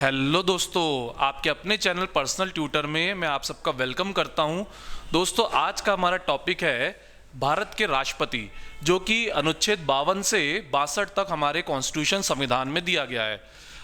Hello दोस्तों, आपके अपने चैनल पर्सनल ट्यूटर में मैं आप सबका वेलकम करता हूं। दोस्तों, आज का हमारा टॉपिक है भारत के राष्ट्रपति, जो कि अनुच्छेद 52 से 62 तक हमारे कॉन्स्टिट्यूशन संविधान में दिया गया है।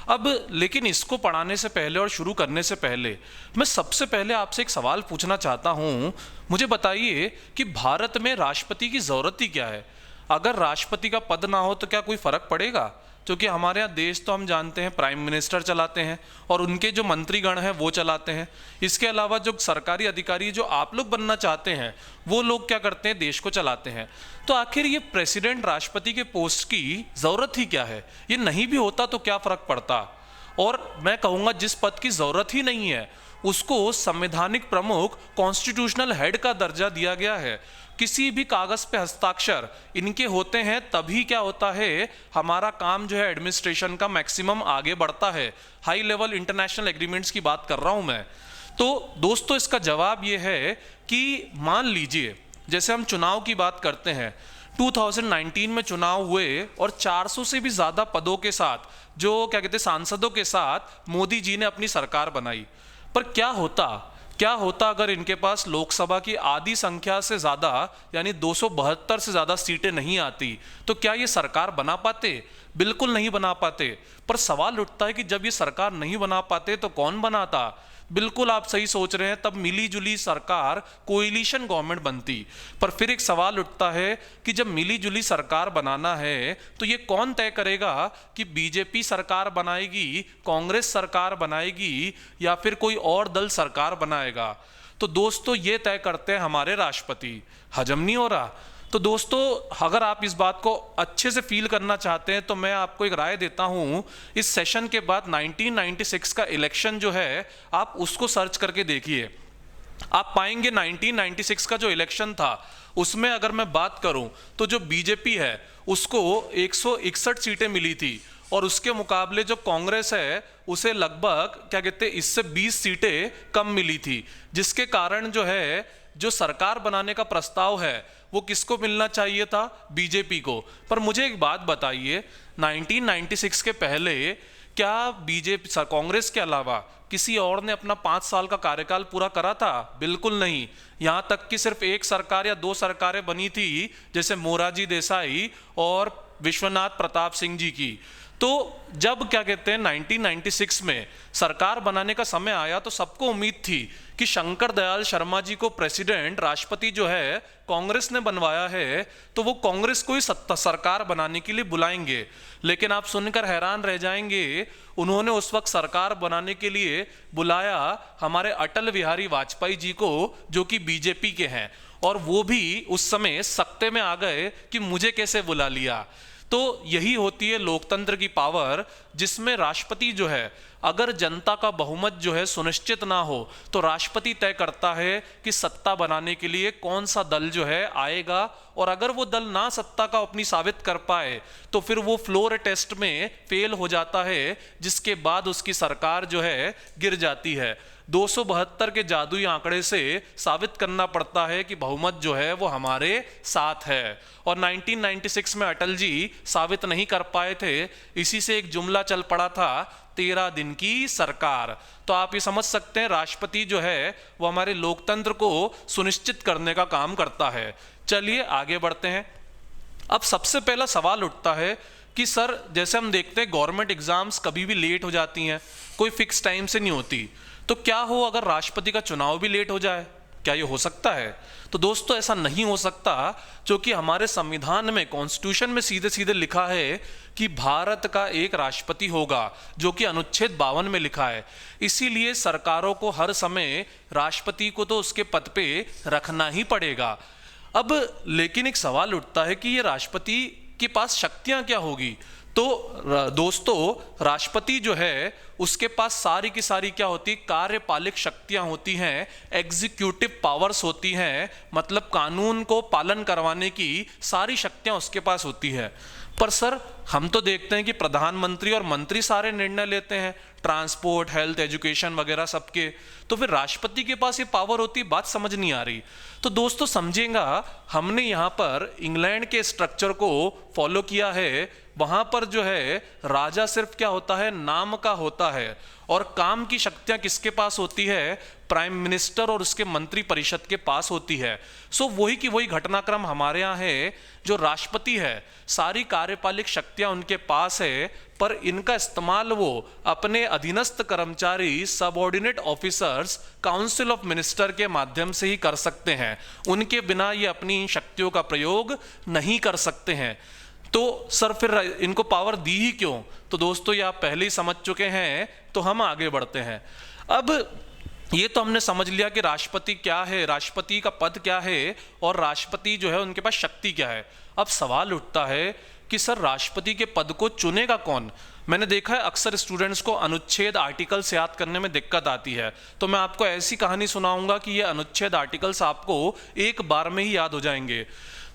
अब लेकिन इसको पढ़ाने से पहले और शुरू करने से पहले मैं सबसे पहले आपसे एक सवाल पूछना चाहता हूं। मुझे बताइए कि भारत में राष्ट्रपति की ज़रूरत ही क्या है? अगर राष्ट्रपति का पद ना हो तो क्या कोई फर्क पड़ेगा? क्योंकि हमारे यहाँ देश तो हम जानते हैं प्राइम मिनिस्टर चलाते हैं और उनके जो मंत्रीगण हैं वो चलाते हैं। इसके अलावा जो सरकारी अधिकारी जो आप लोग बनना चाहते हैं वो लोग क्या करते हैं, देश को चलाते हैं। तो आखिर ये प्रेसिडेंट राष्ट्रपति के पोस्ट की ज़रूरत ही क्या है? ये नहीं भी होता तो क्या फ़र्क पड़ता? और मैं कहूँगा जिस पद की ज़रूरत ही नहीं है उसको संवैधानिक प्रमुख कॉन्स्टिट्यूशनल हेड का दर्जा दिया गया है। किसी भी कागज पे हस्ताक्षर इनके होते हैं तभी क्या होता है, हमारा काम जो है एडमिनिस्ट्रेशन का मैक्सिमम आगे बढ़ता है। हाई लेवल इंटरनेशनल एग्रीमेंट्स की बात कर रहा हूं मैं। तो दोस्तों, इसका जवाब ये है कि मान लीजिए जैसे हम चुनाव की बात करते हैं, 2019 में चुनाव हुए और 400 से भी ज़्यादा पदों के साथ जो क्या कहते हैं सांसदों के साथ मोदी जी ने अपनी सरकार बनाई। पर क्या होता अगर इनके पास लोकसभा की आधी संख्या से ज़्यादा यानी 272 से ज़्यादा सीटें नहीं आती? तो क्या ये सरकार बना पाते? बिल्कुल नहीं बना पाते। पर सवाल उठता है कि जब ये सरकार नहीं बना पाते तो कौन बनाता? बिल्कुल आप सही सोच रहे हैं, तब मिली जुली सरकार कोएलिशन गवर्नमेंट बनती। पर फिर एक सवाल उठता है कि जब मिली जुली सरकार बनाना है तो ये कौन तय करेगा कि बीजेपी सरकार बनाएगी, कांग्रेस सरकार बनाएगी या फिर कोई और दल सरकार बनाएगा? तो दोस्तों, ये तय करते हैं हमारे राष्ट्रपति। हजम नहीं हो रहा? तो दोस्तों, अगर आप इस बात को अच्छे से फील करना चाहते हैं तो मैं आपको एक राय देता हूं। इस सेशन के बाद 1996 का इलेक्शन जो है आप उसको सर्च करके देखिए। आप पाएंगे 1996 का जो इलेक्शन था उसमें अगर मैं बात करूं तो जो बीजेपी है उसको 161 सीटें मिली थी और उसके मुकाबले जो कांग्रेस है उसे लगभग क्या कहते हैं इससे 20 सीटें कम मिली थी। जिसके कारण जो है जो सरकार बनाने का प्रस्ताव है वो किसको मिलना चाहिए था? बीजेपी को। पर मुझे एक बात बताइए, 1996 के पहले क्या बीजेपी कांग्रेस के अलावा किसी और ने अपना 5 साल का कार्यकाल पूरा करा था? बिल्कुल नहीं। यहाँ तक कि सिर्फ एक सरकार या 2 सरकारें बनी थी, जैसे मोरारजी देसाई और विश्वनाथ प्रताप सिंह जी की। तो जब क्या कहते हैं 1996 में सरकार बनाने का समय आया तो सबको उम्मीद थी कि शंकर दयाल शर्मा जी को प्रेसिडेंट राष्ट्रपति जो है कांग्रेस ने बनवाया है तो वो कांग्रेस को ही सरकार बनाने के लिए बुलाएंगे। लेकिन आप सुनकर हैरान रह जाएंगे, उन्होंने उस वक्त सरकार बनाने के लिए बुलाया हमारे अटल बिहारी वाजपेयी जी को, जो कि बीजेपी के हैं, और वो भी उस समय सख्ते में आ गए कि मुझे कैसे बुला लिया। तो यही होती है लोकतंत्र की पावर, जिसमें राष्ट्रपति जो है अगर जनता का बहुमत जो है सुनिश्चित ना हो तो राष्ट्रपति तय करता है कि सत्ता बनाने के लिए कौन सा दल जो है आएगा, और अगर वो दल ना सत्ता का अपनी साबित कर पाए तो फिर वो फ्लोर टेस्ट में फेल हो जाता है, जिसके बाद उसकी सरकार जो है गिर जाती है। 272 के जादुई आंकड़े से साबित करना पड़ता है कि बहुमत जो है वो हमारे साथ है। और 1996 में अटल जी साबित नहीं कर पाए थे, इसी से एक जुमला चल पड़ा था, 13 दिन की सरकार। तो आप ये समझ सकते हैं राष्ट्रपति जो है वो हमारे लोकतंत्र को सुनिश्चित करने का काम करता है। चलिए आगे बढ़ते हैं। अब सबसे पहला सवाल उठता है कि सर, जैसे हम देखते हैं गवर्नमेंट एग्जाम्स कभी भी लेट हो जाती हैं, कोई फिक्स टाइम से नहीं होती। तो क्या हो अगर राष्ट्रपति का चुनाव भी लेट हो जाए? क्या ये हो सकता है? तो दोस्तों, ऐसा नहीं हो सकता, क्योंकि हमारे संविधान में, कॉन्स्टिट्यूशन में सीधे सीधे लिखा है कि भारत का एक राष्ट्रपति होगा, जो कि अनुच्छेद 52 में लिखा है। इसीलिए सरकारों को हर समय राष्ट्रपति को तो उसके पद पे रखना ही पड़ेगा। अब लेकिन एक सवाल उठता है कि ये राष्ट्रपति के पास शक्तियां क्या होगी? तो दोस्तों, राष्ट्रपति जो है उसके पास सारी की सारी क्या होती, कार्यपालिक शक्तियां होती हैं, एग्जीक्यूटिव पावर्स होती हैं, मतलब कानून को पालन करवाने की सारी शक्तियां उसके पास होती है। पर सर, हम तो देखते हैं कि प्रधानमंत्री और मंत्री सारे निर्णय लेते हैं, ट्रांसपोर्ट, हेल्थ, एजुकेशन वगैरह सबके। तो फिर राष्ट्रपति के पास ये पावर होती, बात समझ नहीं आ रही। तो दोस्तों समझेगा, हमने यहाँ पर इंग्लैंड के स्ट्रक्चर को फॉलो किया है। वहां पर जो है राजा सिर्फ क्या होता है, नाम का होता है, और काम की शक्तियां किसके पास होती है, प्राइम मिनिस्टर और उसके मंत्री परिषद के पास होती है। सो वही की वही घटनाक्रम हमारे यहाँ है। जो राष्ट्रपति है सारी कार्यपालिक शक्तियां उनके पास है, पर इनका इस्तेमाल वो अपने अधीनस्थ कर्मचारी, subordinate officers, council of minister के माध्यम से ही कर सकते हैं। उनके बिना ये अपनी शक्तियों का प्रयोग नहीं कर सकते हैं। तो सर फिर इनको पावर दी ही क्यों? तो दोस्तों ये आप पहले ही समझ चुके हैं, तो हम आगे बढ़ते हैं। अब ये तो हमने समझ लिया कि राष्ट्रपति क्या है, राष्ट्रपति का पद क्या है, और राष्ट्रपति जो है उनके पास शक्ति क्या है। अब सवाल उठता है कि सर राष्ट्रपति के पद को चुनेगा कौन? मैंने देखा है अक्सर स्टूडेंट्स को अनुच्छेद आर्टिकल्स याद करने में दिक्कत आती है, तो मैं आपको ऐसी कहानी सुनाऊंगा कि ये अनुच्छेद आर्टिकल्स आपको एक बार में ही याद हो जाएंगे।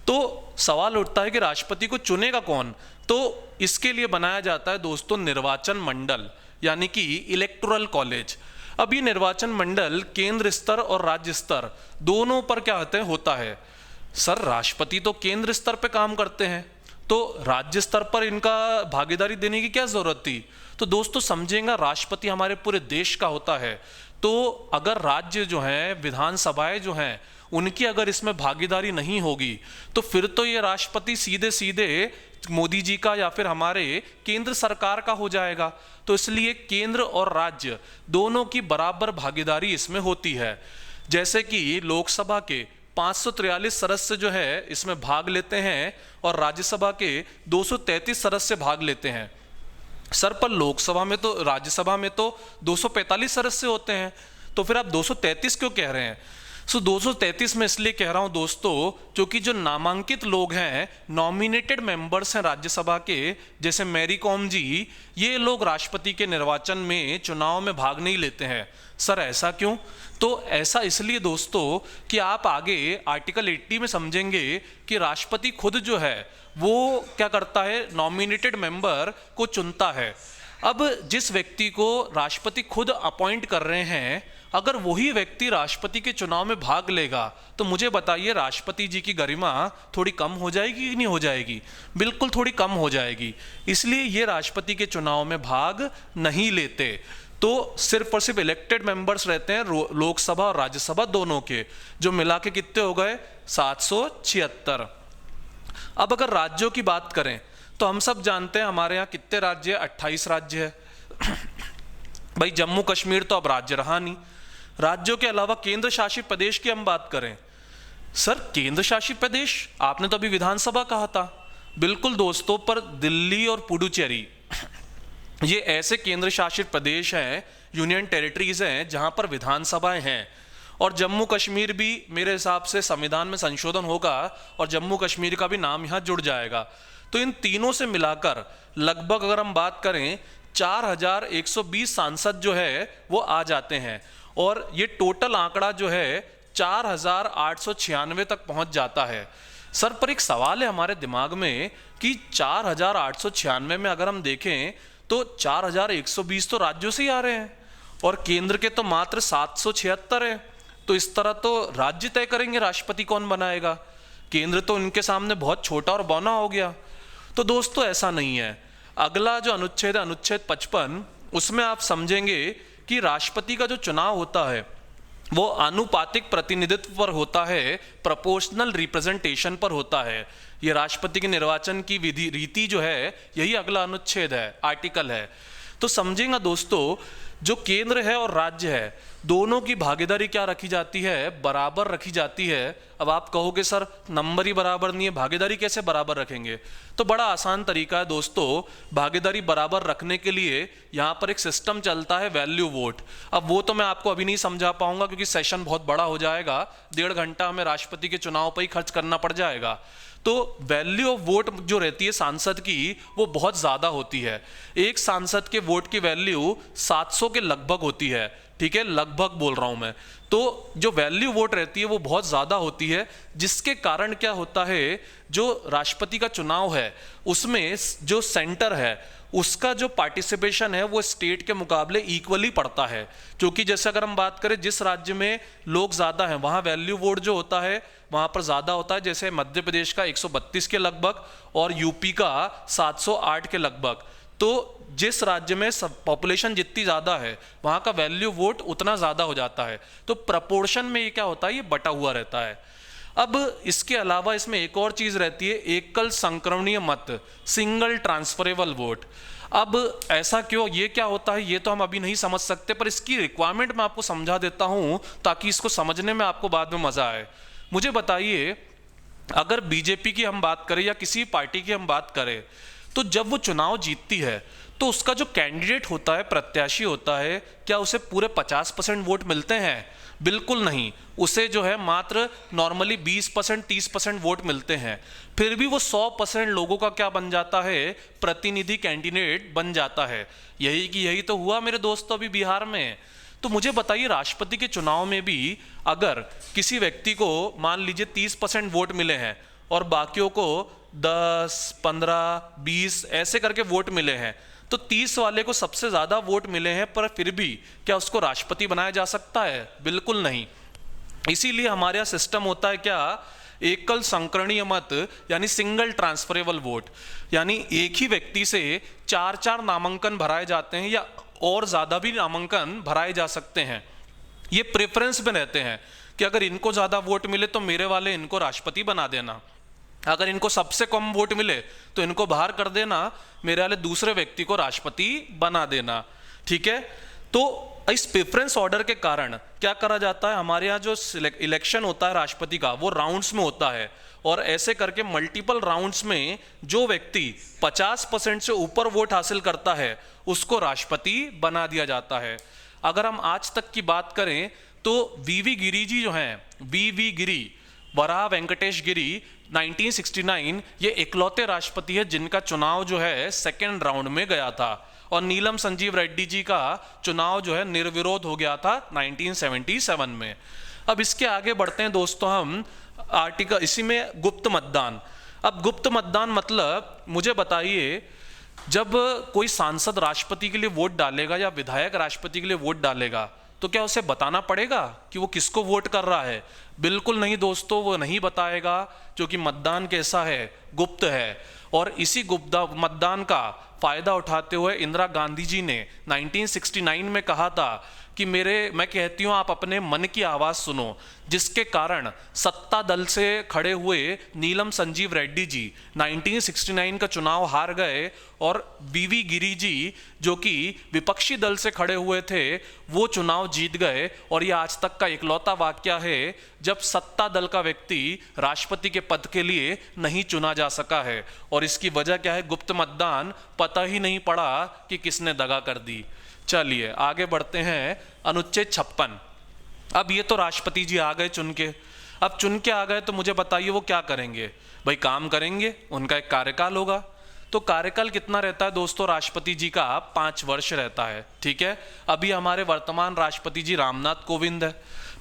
तो सवाल उठता है कि राष्ट्रपति को चुनेगा कौन? तो इसके लिए बनाया जाता है दोस्तों निर्वाचन मंडल, यानी कि इलेक्टोरल कॉलेज। अब ये निर्वाचन मंडल केंद्र स्तर और राज्य स्तर दोनों पर क्या होता है। सर राष्ट्रपति तो केंद्र स्तर पे काम करते हैं, तो राज्य स्तर पर इनका भागीदारी देने की क्या जरूरत थी? तो दोस्तों समझेंगे, राष्ट्रपति हमारे पूरे देश का होता है, तो अगर राज्य जो है, विधानसभाएं जो हैं, उनकी अगर इसमें भागीदारी नहीं होगी तो फिर तो ये राष्ट्रपति सीधे सीधे मोदी जी का या फिर हमारे केंद्र सरकार का हो जाएगा। तो इसलिए केंद्र और राज्य दोनों की बराबर भागीदारी इसमें होती है। जैसे कि लोकसभा के 543 सदस्य जो है इसमें भाग लेते हैं और राज्यसभा के 233 सदस्य भाग लेते हैं। सर पर लोकसभा में तो, राज्यसभा में तो 245 सदस्य होते हैं, तो फिर आप 233 क्यों कह रहे हैं? 233 में इसलिए कह रहा हूं दोस्तों, क्योंकि जो नामांकित लोग हैं, नॉमिनेटेड मेंबर्स हैं राज्यसभा के, जैसे मैरी कॉम जी, ये लोग राष्ट्रपति के निर्वाचन में, चुनाव में भाग नहीं लेते हैं। सर ऐसा क्यों? तो ऐसा इसलिए दोस्तों कि आप आगे आर्टिकल 80 में समझेंगे कि राष्ट्रपति खुद जो है वो क्या करता है, नॉमिनेटेड मेंबर को चुनता है। अब जिस व्यक्ति को राष्ट्रपति खुद अपॉइंट कर रहे हैं, अगर वही व्यक्ति राष्ट्रपति के चुनाव में भाग लेगा तो मुझे बताइए राष्ट्रपति जी की गरिमा थोड़ी कम हो जाएगी कि नहीं हो जाएगी? बिल्कुल थोड़ी कम हो जाएगी। इसलिए ये राष्ट्रपति के चुनाव में भाग नहीं लेते। तो सिर्फ और सिर्फ इलेक्टेड मेंबर्स रहते हैं लोकसभा और राज्यसभा दोनों के, जो मिला के कितने हो गए, 776। अब अगर राज्यों की बात करें तो हम सब जानते हैं हमारे यहाँ कितने राज्य है, 28 राज्य है। भाई जम्मू कश्मीर तो अब राज्य रहा नहीं। राज्यों के अलावा केंद्र शासित प्रदेश की हम बात करें, सर केंद्र शासित प्रदेश आपने तो अभी विधानसभा कहा था। बिल्कुल दोस्तों, पर दिल्ली और पुडुचेरी ये ऐसे केंद्र शासित प्रदेश हैं, यूनियन टेरिटरीज हैं, जहां पर विधानसभाएं हैं। और जम्मू कश्मीर भी मेरे हिसाब से संविधान में संशोधन होगा और जम्मू कश्मीर का भी नाम यहां जुड़ जाएगा। तो इन तीनों से मिलाकर लगभग अगर हम बात करें 4120 सांसद जो है वो आ जाते हैं, और ये टोटल आंकड़ा जो है 4896 तक पहुंच जाता है। सर पर एक सवाल है हमारे दिमाग में कि 4896 में अगर हम देखें तो 4120 तो राज्यों से ही आ रहे हैं और केंद्र के तो मात्र 776 है। तो इस तरह तो राज्य तय करेंगे राष्ट्रपति कौन बनाएगा, केंद्र तो इनके सामने बहुत छोटा और बौना हो गया। तो दोस्तों ऐसा नहीं है। अगला जो अनुच्छेद है, अनुच्छेद 55, उसमें आप समझेंगे कि राष्ट्रपति का जो चुनाव होता है वो आनुपातिक प्रतिनिधित्व पर होता है, प्रोपोर्शनल रिप्रेजेंटेशन पर होता है। ये राष्ट्रपति के निर्वाचन की विधि रीति जो है, यही अगला अनुच्छेद है, आर्टिकल है। तो समझेंगे दोस्तों, जो केंद्र है और राज्य है दोनों की भागीदारी क्या रखी जाती है, बराबर रखी जाती है। अब आप कहोगे सर नंबर ही बराबर नहीं है, भागीदारी कैसे बराबर रखेंगे? तो बड़ा आसान तरीका है दोस्तों, भागीदारी बराबर रखने के लिए यहाँ पर एक सिस्टम चलता है, वैल्यू वोट। अब वो तो मैं आपको अभी नहीं समझा पाऊंगा क्योंकि सेशन बहुत बड़ा हो जाएगा, 1.5 घंटा हमें राष्ट्रपति के चुनाव पर ही खर्च करना पड़ जाएगा। तो वैल्यू ऑफ वोट जो रहती है सांसद की, वो बहुत ज्यादा होती है। एक सांसद के वोट की वैल्यू 700 के लगभग होती है, ठीक है, लगभग बोल रहा हूं मैं। तो जो वैल्यू वोट रहती है वो बहुत ज्यादा होती है, जिसके कारण क्या होता है, जो राष्ट्रपति का चुनाव है उसमें जो सेंटर है उसका जो पार्टिसिपेशन है वो स्टेट के मुकाबले इक्वली पड़ता है। क्योंकि जैसे अगर हम बात करें जिस राज्य में लोग ज़्यादा हैं वहाँ वैल्यू वोट जो होता है वहाँ पर ज़्यादा होता है, जैसे मध्य प्रदेश का 132 के लगभग और यूपी का 708 के लगभग। तो जिस राज्य में सब पॉपुलेशन जितनी ज़्यादा है वहाँ का वैल्यू वोट उतना ज़्यादा हो जाता है। तो प्रपोर्शन में ये क्या होता है, ये बटा हुआ रहता है। अब इसके अलावा इसमें एक और चीज़ रहती है, एकल संक्रमणीय मत, सिंगल ट्रांसफरेबल वोट। अब ऐसा क्यों, ये क्या होता है, ये तो हम अभी नहीं समझ सकते, पर इसकी रिक्वायरमेंट मैं आपको समझा देता हूँ ताकि इसको समझने में आपको बाद में मज़ा आए। मुझे बताइए, अगर बीजेपी की हम बात करें या किसी पार्टी की हम बात करें, तो जब वो चुनाव जीतती है तो उसका जो कैंडिडेट होता है, प्रत्याशी होता है, क्या उसे पूरे 50% वोट मिलते हैं? बिल्कुल नहीं। उसे जो है मात्र नॉर्मली 20% 30% वोट मिलते हैं। फिर भी वो 100% लोगों का क्या बन जाता है, प्रतिनिधि कैंडिडेट बन जाता है। यही तो हुआ मेरे दोस्तों अभी बिहार में। तो मुझे बताइए, राष्ट्रपति के चुनाव में भी अगर किसी व्यक्ति को मान लीजिए 30% वोट मिले हैं और बाकियों को 10, 15, 20 ऐसे करके वोट मिले हैं, तो 30 वाले को सबसे ज्यादा वोट मिले हैं, पर फिर भी क्या उसको राष्ट्रपति बनाया जा सकता है? बिल्कुल नहीं। इसीलिए हमारे यहाँ सिस्टम होता है क्या, एकल संकरणीय मत यानी सिंगल ट्रांसफरेबल वोट, यानी एक ही व्यक्ति से 4 नामांकन भराए जाते हैं या और ज्यादा भी नामांकन भराए जा सकते हैं। ये प्रेफरेंस में रहते हैं कि अगर इनको ज्यादा वोट मिले तो मेरे वाले इनको राष्ट्रपति बना देना, अगर इनको सबसे कम वोट मिले तो इनको बाहर कर देना, मेरे वाले दूसरे व्यक्ति को राष्ट्रपति बना देना। ठीक है, तो इस प्रेफरेंस ऑर्डर के कारण क्या करा जाता है, हमारे यहाँ जो इलेक्शन होता है राष्ट्रपति का वो राउंड्स में होता है, और ऐसे करके मल्टीपल राउंड्स में जो व्यक्ति 50% से ऊपर वोट हासिल करता है उसको राष्ट्रपति बना दिया जाता है। अगर हम आज तक की बात करें तो वीवी गिरी जी जो हैं, वीवी गिरी, वराह वेंकटेश गिरी 1969, ये इकलौते राष्ट्रपति है जिनका चुनाव जो है सेकेंड राउंड में गया था, और नीलम संजीव रेड्डी जी का चुनाव जो है निर्विरोध हो गया था 1977 में। अब इसके आगे बढ़ते हैं दोस्तों हम आर्टिकल, इसी में गुप्त मतदान। अब गुप्त मतदान मतलब मुझे बताइए, जब कोई सांसद राष्ट्रपति के लिए वोट डालेगा या विधायक राष्ट्रपति के लिए वोट डालेगा तो क्या उसे बताना पड़ेगा कि वो किसको वोट कर रहा है? बिल्कुल नहीं दोस्तों, वो नहीं बताएगा, क्योंकि मतदान कैसा है, गुप्त है। और इसी गुप्त मतदान का फायदा उठाते हुए इंदिरा गांधी जी ने 1969 में कहा था कि मैं कहती हूं आप अपने मन की आवाज सुनो, जिसके कारण सत्ता दल से खड़े हुए नीलम संजीव रेड्डी जी 1969 का चुनाव हार गए, और वीवी गिरी जी जो कि विपक्षी दल से खड़े हुए थे वो चुनाव जीत गए। और ये आज तक का इकलौता वाकया है जब सत्ता दल का व्यक्ति राष्ट्रपति के पद के लिए नहीं चुना जा सका है। और इसकी वजह क्या है, गुप्त मतदान, पता ही नहीं पड़ा कि किसने दगा कर दी। चलिए आगे बढ़ते हैं, अनुच्छेद 56। अब ये तो राष्ट्रपति जी आ गए चुन के, अब चुन के आ गए तो मुझे बताइए वो क्या करेंगे? भाई काम करेंगे, उनका एक कार्यकाल होगा। तो कार्यकाल कितना रहता है दोस्तों राष्ट्रपति जी का? 5 वर्ष रहता है। ठीक है, अभी हमारे वर्तमान राष्ट्रपति जी रामनाथ कोविंद है,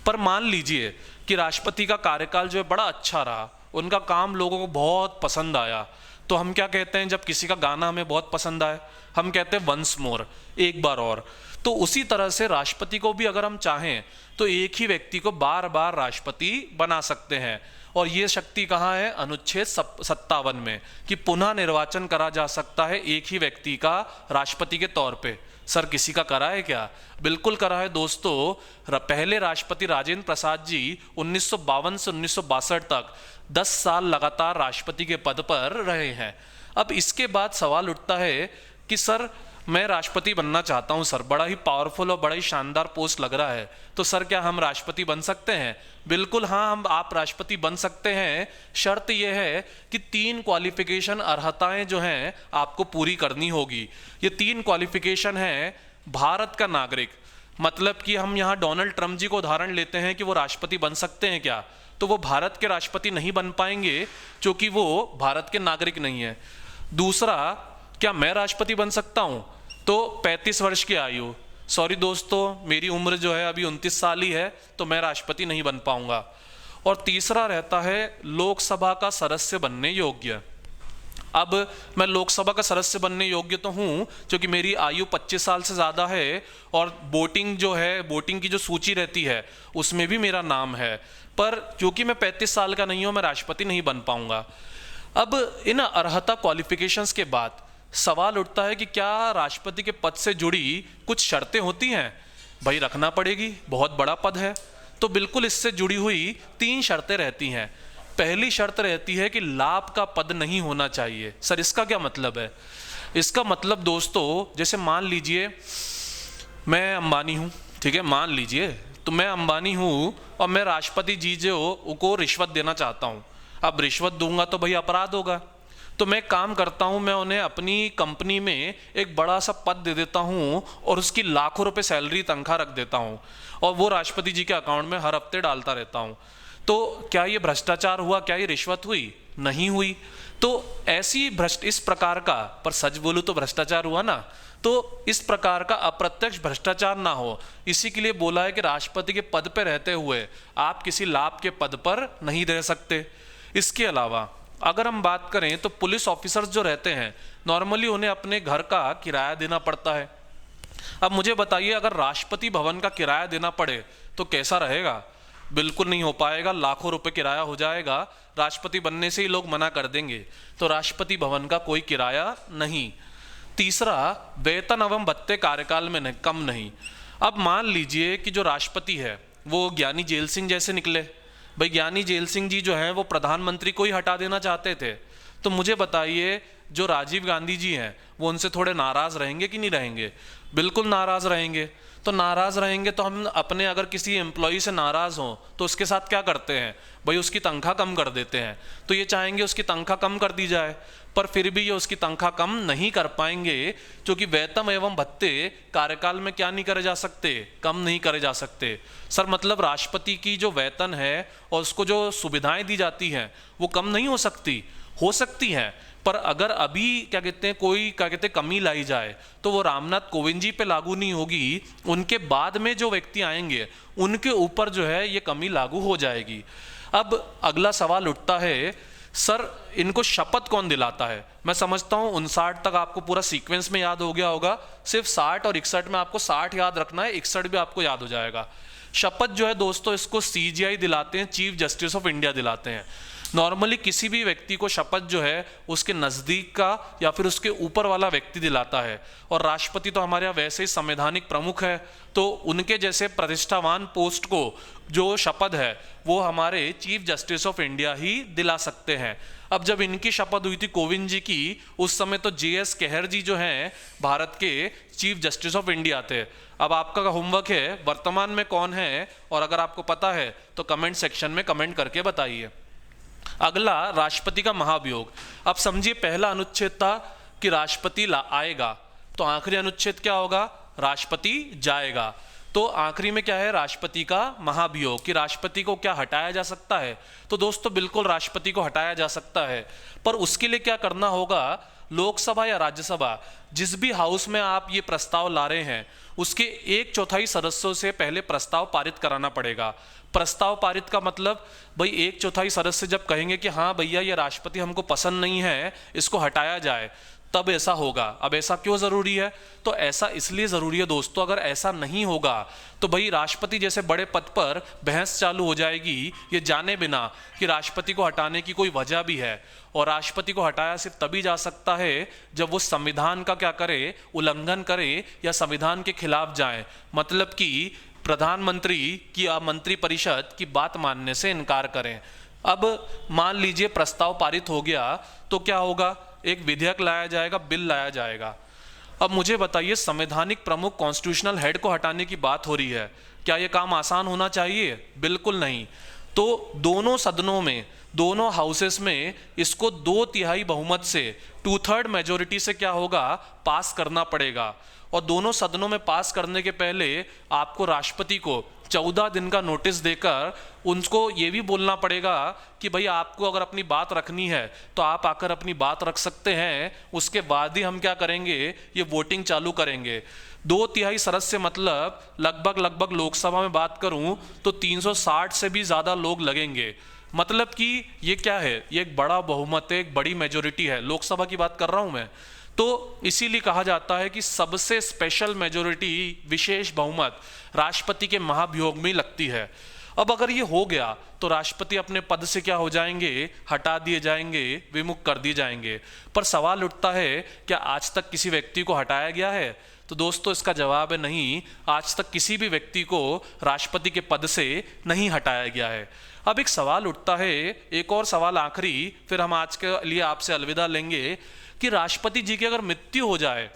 पर मान लीजिए कि राष्ट्रपति का कार्यकाल जो है बड़ा अच्छा रहा, उनका काम लोगों को बहुत पसंद आया, तो हम क्या कहते हैं, जब किसी का गाना हमें बहुत पसंद आए हम कहते हैं वंस मोर, एक बार और। तो उसी तरह से राष्ट्रपति को भी अगर हम चाहें तो एक ही व्यक्ति को बार बार राष्ट्रपति बना सकते हैं। और ये शक्ति कहाँ है? अनुच्छेद 57 में, कि पुनः निर्वाचन करा जा सकता है एक ही व्यक्ति का राष्ट्रपति के तौर पे। सर किसी का करा है क्या? बिल्कुल करा है दोस्तों। पहले राष्ट्रपति राजेंद्र प्रसाद जी 1952 से 1962 तक 10 साल लगातार राष्ट्रपति के पद पर रहे हैं। अब इसके बाद सवाल उठता है कि सर मैं राष्ट्रपति बनना चाहता हूं सर, बड़ा ही पावरफुल और बड़ा ही शानदार पोस्ट लग रहा है, तो सर क्या हम राष्ट्रपति बन सकते हैं? बिल्कुल हाँ, आप राष्ट्रपति बन सकते हैं। शर्त यह है कि 3 क्वालिफिकेशन, अर्हताएं जो हैं आपको पूरी करनी होगी। ये 3 क्वालिफिकेशन हैं भारत का नागरिक, मतलब कि हम यहाँ डोनाल्ड ट्रंप जी को उदाहरण लेते हैं कि वो राष्ट्रपति बन सकते हैं क्या? तो वो भारत के राष्ट्रपति नहीं बन पाएंगे क्योंकि वो भारत के नागरिक नहीं है। दूसरा, क्या मैं राष्ट्रपति बन सकता हूं? तो 35 वर्ष की आयु, सॉरी दोस्तों मेरी उम्र जो है अभी 29 साल ही है, तो मैं राष्ट्रपति नहीं बन पाऊंगा। और तीसरा रहता है लोकसभा का सदस्य बनने योग्य। अब मैं लोकसभा का सदस्य बनने योग्य तो हूँ क्योंकि मेरी आयु 25 साल से ज़्यादा है और वोटिंग जो है, वोटिंग की जो सूची रहती है उसमें भी मेरा नाम है, पर क्योंकि मैं 35 साल का नहीं हूँ मैं राष्ट्रपति नहीं बन पाऊँगा। अब इन अर्हता क्वालिफिकेशंस के बाद सवाल उठता है कि क्या राष्ट्रपति के पद से जुड़ी कुछ शर्तें होती हैं? भाई रखना पड़ेगी, बहुत बड़ा पद है। तो बिल्कुल इससे जुड़ी हुई 3 शर्तें रहती हैं। पहली शर्त रहती है कि लाभ का पद नहीं होना चाहिए। सर इसका क्या मतलब है? इसका मतलब दोस्तों, जैसे मान लीजिए मैं अंबानी हूँ, ठीक है, मान लीजिए तो मैं अंबानी हूँ और मैं राष्ट्रपति जी जो को रिश्वत देना चाहता हूँ। अब रिश्वत दूंगा तो भाई अपराध होगा, तो मैं काम करता हूँ, मैं उन्हें अपनी कंपनी में एक बड़ा सा पद दे देता हूँ और उसकी लाखों रुपए सैलरी तनख्वाह रख देता हूँ और वो राष्ट्रपति जी के अकाउंट में हर हफ्ते डालता रहता हूँ। तो क्या ये भ्रष्टाचार हुआ? क्या ये रिश्वत हुई? नहीं हुई। तो ऐसी इस प्रकार का, पर सच बोलूं तो भ्रष्टाचार हुआ ना, तो इस प्रकार का अप्रत्यक्ष भ्रष्टाचार ना हो, इसी के लिए बोला है कि राष्ट्रपति के पद पर रहते हुए आप किसी लाभ के पद पर नहीं रह सकते। इसके अलावा अगर हम बात करें तो पुलिस ऑफिसर्स जो रहते हैं नॉर्मली उन्हें अपने घर का किराया देना पड़ता है। अब मुझे बताइए, अगर राष्ट्रपति भवन का किराया देना पड़े तो कैसा रहेगा? बिल्कुल नहीं हो पाएगा, लाखों रुपए किराया हो जाएगा, राष्ट्रपति बनने से ही लोग मना कर देंगे। तो राष्ट्रपति भवन का कोई किराया नहीं। तीसरा, वेतन एवं भत्ते कार्यकाल में कम नहीं। अब मान लीजिए कि जो राष्ट्रपति है वो ज्ञानी जेल सिंह जैसे निकले। भाई ज्ञानी जेल सिंह जी जो हैं वो प्रधानमंत्री को ही हटा देना चाहते थे, तो मुझे बताइए जो राजीव गांधी जी हैं वो उनसे थोड़े नाराज रहेंगे कि नहीं रहेंगे? बिल्कुल नाराज रहेंगे। तो नाराज रहेंगे तो हम अपने अगर किसी एम्प्लॉय से नाराज हों तो उसके साथ क्या करते हैं? भाई उसकी तनख्वाह कम कर देते हैं। तो ये चाहेंगे उसकी तनख्वाह कम कर दी जाए, पर फिर भी ये उसकी तनख्वाह कम नहीं कर पाएंगे क्योंकि वेतन एवं भत्ते कार्यकाल में क्या नहीं करे जा सकते? कम नहीं करे जा सकते। सर मतलब राष्ट्रपति की जो वेतन है और उसको जो सुविधाएं दी जाती हैं वो कम नहीं हो सकती हैं, पर अगर अभी क्या कहते हैं कोई क्या कहते हैं कमी लाई जाए तो वो रामनाथ कोविंद जी पे लागू नहीं होगी, उनके बाद में जो व्यक्ति आएंगे उनके ऊपर जो है ये कमी लागू हो जाएगी। अब अगला सवाल उठता है, सर इनको शपथ कौन दिलाता है? मैं समझता हूँ 59 तक आपको पूरा सीक्वेंस में याद हो गया होगा, सिर्फ 60 और 61 में आपको 60 याद रखना है, 61 भी आपको याद हो जाएगा। शपथ जो है दोस्तों इसको सीजीआई दिलाते हैं, चीफ जस्टिस ऑफ इंडिया दिलाते हैं। नॉर्मली किसी भी व्यक्ति को शपथ जो है उसके नज़दीक का या फिर उसके ऊपर वाला व्यक्ति दिलाता है, और राष्ट्रपति तो हमारे यहाँ वैसे ही संवैधानिक प्रमुख है, तो उनके जैसे प्रतिष्ठावान पोस्ट को जो शपथ है वो हमारे चीफ जस्टिस ऑफ इंडिया ही दिला सकते हैं। अब जब इनकी शपथ हुई थी कोविंद जी की, उस समय तो JS केहर जी जो हैं भारत के चीफ जस्टिस ऑफ इंडिया थे। अब आपका होमवर्क है वर्तमान में कौन है, और अगर आपको पता है तो कमेंट सेक्शन में कमेंट करके बताइए। अगला, राष्ट्रपति का महाभियोग। अब समझिए पहला अनुच्छेद था कि राष्ट्रपति आएगा, तो आखिरी अनुच्छेद क्या होगा? राष्ट्रपति जाएगा। तो आखिरी में क्या है? राष्ट्रपति का महाभियोग, कि राष्ट्रपति को क्या हटाया जा सकता है? तो दोस्तों बिल्कुल राष्ट्रपति को हटाया जा सकता है, पर उसके लिए क्या करना होगा? लोकसभा या राज्यसभा जिस भी हाउस में आप ये प्रस्ताव ला रहे हैं उसके 1/4 सदस्यों से पहले प्रस्ताव पारित कराना पड़ेगा। प्रस्ताव पारित का मतलब भाई 1/4 सदस्य जब कहेंगे कि हाँ भैया ये राष्ट्रपति हमको पसंद नहीं है, इसको हटाया जाए, तब ऐसा होगा। अब ऐसा क्यों जरूरी है? तो ऐसा इसलिए जरूरी है दोस्तों, अगर ऐसा नहीं होगा तो भाई राष्ट्रपति जैसे बड़े पद पर बहस चालू हो जाएगी ये जाने बिना कि राष्ट्रपति को हटाने की कोई वजह भी है, और राष्ट्रपति को हटाया सिर्फ तभी जा सकता है जब वो संविधान का क्या करे? उल्लंघन करे या संविधान के खिलाफ जाए, मतलब कि प्रधानमंत्री की या मंत्रिपरिषद की बात मानने से इनकार करें। अब मान लीजिए प्रस्ताव पारित हो गया तो क्या होगा? एक विधेयक लाया जाएगा, बिल लाया जाएगा। अब मुझे बताइए संवैधानिक प्रमुख कॉन्स्टिट्यूशनल हेड को हटाने की बात हो रही है, क्या यह काम आसान होना चाहिए? बिल्कुल नहीं। तो दोनों सदनों में, दोनों हाउसेस में इसको 2/3 बहुमत से 2/3 मेजोरिटी से क्या होगा? पास करना पड़ेगा। और दोनों सदनों में पास करने के पहले आपको राष्ट्रपति को 14 दिन का नोटिस देकर उनको ये भी बोलना पड़ेगा कि भाई आपको अगर अपनी बात रखनी है तो आप आकर अपनी बात रख सकते हैं, उसके बाद ही हम क्या करेंगे? ये वोटिंग चालू करेंगे। 2/3 सदस्य मतलब लगभग लोकसभा में बात करूं तो 360 से भी ज़्यादा लोग लगेंगे। मतलब कि ये क्या है, ये एक बड़ा बहुमत है, एक बड़ी मेजोरिटी है, लोकसभा की बात कर रहा हूं मैं। तो इसीलिए कहा जाता है कि सबसे स्पेशल मेजोरिटी, विशेष बहुमत राष्ट्रपति के महाभियोग में लगती है। अब अगर ये हो गया तो राष्ट्रपति अपने पद से क्या हो जाएंगे, हटा दिए जाएंगे, विमुख कर दिए जाएंगे। पर सवाल उठता है, क्या आज तक किसी व्यक्ति को हटाया गया है? तो दोस्तों इसका जवाब है नहीं, आज तक किसी भी व्यक्ति को राष्ट्रपति के पद से नहीं हटाया गया है। अब एक सवाल उठता है, एक और सवाल आखिरी, फिर हम आज के लिए आपसे अलविदा लेंगे, कि राष्ट्रपति जी की अगर मृत्यु हो जाए,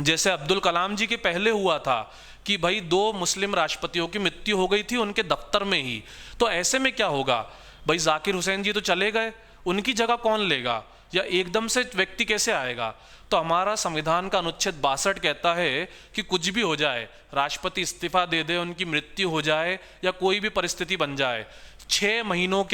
जैसे अब्दुल कलाम जी के पहले हुआ था कि भाई 2 मुस्लिम राष्ट्रपतियों की मृत्यु हो गई थी उनके दफ्तर में ही, तो ऐसे में क्या होगा? भाई जाकिर हुसैन जी तो चले गए, उनकी जगह कौन लेगा, या एकदम से व्यक्ति कैसे आएगा? तो हमारा संविधान का अनुच्छेद 62 कहता है कि कुछ भी हो जाए, राष्ट्रपति इस्तीफा दे दे, उनकी मृत्यु हो जाए या कोई भी परिस्थिति बन जाए, 6 महीनों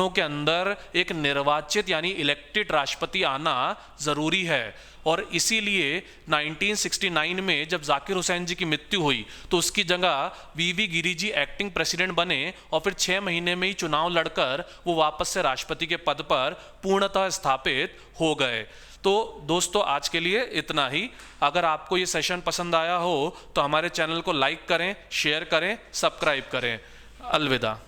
के अंदर एक निर्वाचित यानी इलेक्टेड राष्ट्रपति आना जरूरी है। और इसीलिए 1969 में जब जाकिर हुसैन जी की मृत्यु हुई तो उसकी जगह वीवी गिरी जी एक्टिंग प्रेसिडेंट बने और फिर 6 महीने में ही चुनाव लड़कर वो वापस से राष्ट्रपति के पद पर पूर्णतः स्थापित हो गए। तो दोस्तों आज के लिए इतना ही। अगर आपको ये सेशन पसंद आया हो तो हमारे चैनल को लाइक करें, शेयर करें, सब्सक्राइब करें। अलविदा।